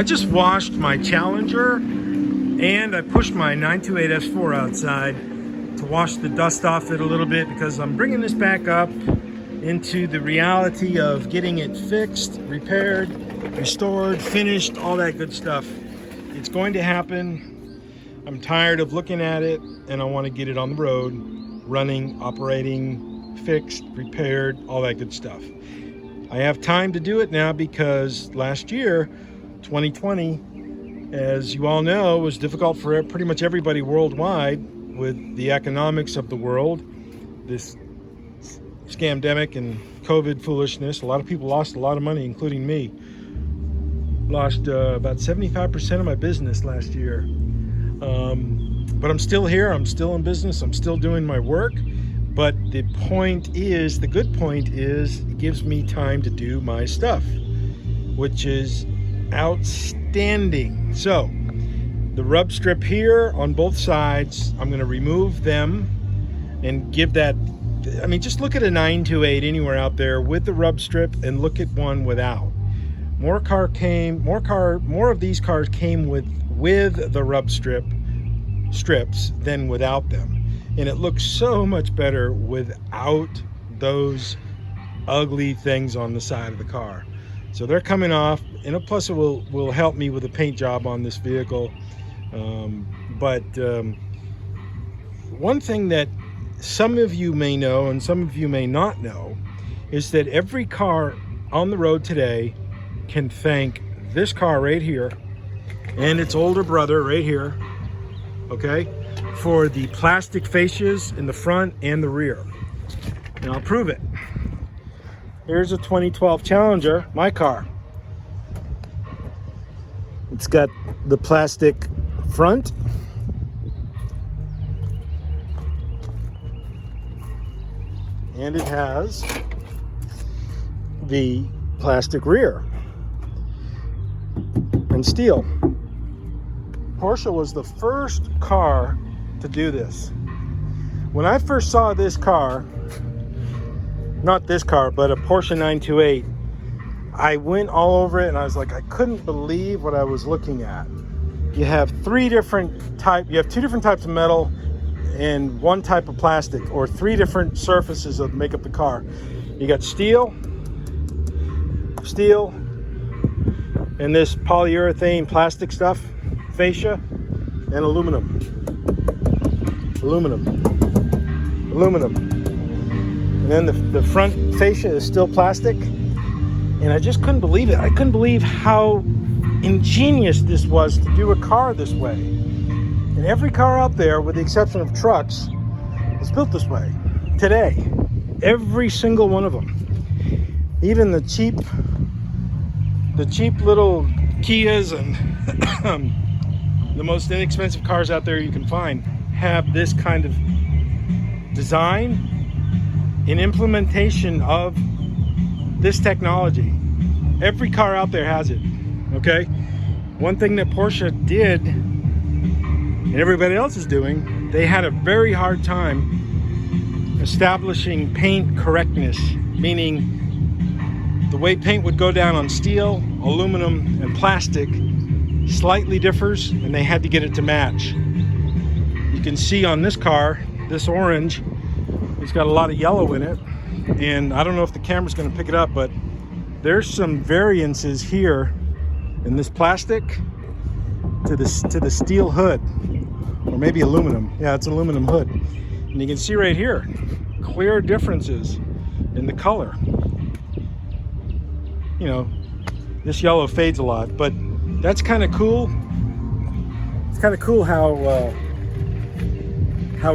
I just washed my Challenger and I pushed my 928 S4 outside to wash the dust off it a little bit, because I'm bringing this back up into the reality of getting it fixed, repaired, restored, finished, all that good stuff. It's going to happen. I'm tired of looking at it, and I want to get it on the road, running, operating, fixed, repaired, all that good stuff. I have time to do it now because last year, 2020, as you all know, was difficult for pretty much everybody worldwide with the economics of the world, this scamdemic and COVID foolishness. A lot of people lost a lot of money, including me. Lost about 75% of my business last year. But I'm still here, I'm still in business, I'm still doing my work. But the point is, the good point is, it gives me time to do my stuff, which is outstanding. So, the rub strip here on both sides, I'm gonna remove them and give that, I mean, just look at a 928 anywhere out there with the rub strip and look at one without. More of these cars came with the rub strips than without them. And it looks so much better without those ugly things on the side of the car. So they're coming off, and plus it will help me with the paint job on this vehicle. One thing that some of you may know and some of you may not know is that every car on the road today can thank this car right here and its older brother right here, okay, for the plastic fascias in the front and the rear. And I'll prove it. Here's a 2012 Challenger, my car. It's got the plastic front, and it has the plastic rear and steel. Porsche was the first car to do this. When I first saw this car, not this car, but a Porsche 928, I went all over it and I was like, I couldn't believe what I was looking at. You have two different types of metal and one type of plastic, or three different surfaces that make up the car. You got steel, and this polyurethane plastic stuff, fascia, and aluminum. And then the front fascia is still plastic. And I just couldn't believe it. I couldn't believe how ingenious this was to do a car this way. And every car out there, with the exception of trucks, is built this way today. Every single one of them. Even the cheap little Kias and the most inexpensive cars out there you can find have this kind of design and implementation of this technology. Every car out there has it, okay? One thing that Porsche did, and everybody else is doing, they had a very hard time establishing paint correctness, meaning the way paint would go down on steel, aluminum, and plastic slightly differs, and they had to get it to match. You can see on this car, this orange, it's got a lot of yellow in it, and I don't know if the camera's going to pick it up, but there's some variances here in this plastic to the steel hood, or maybe aluminum. Yeah, it's an aluminum hood. And you can see right here, clear differences in the color. You know, this yellow fades a lot, but that's kind of cool. It's kind of cool how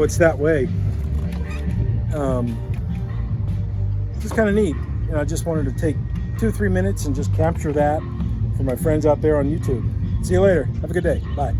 it's that way. It's kind of neat. You know, I just wanted to take 2-3 minutes and just capture that for my friends out there on YouTube. See you later. Have a good day. Bye.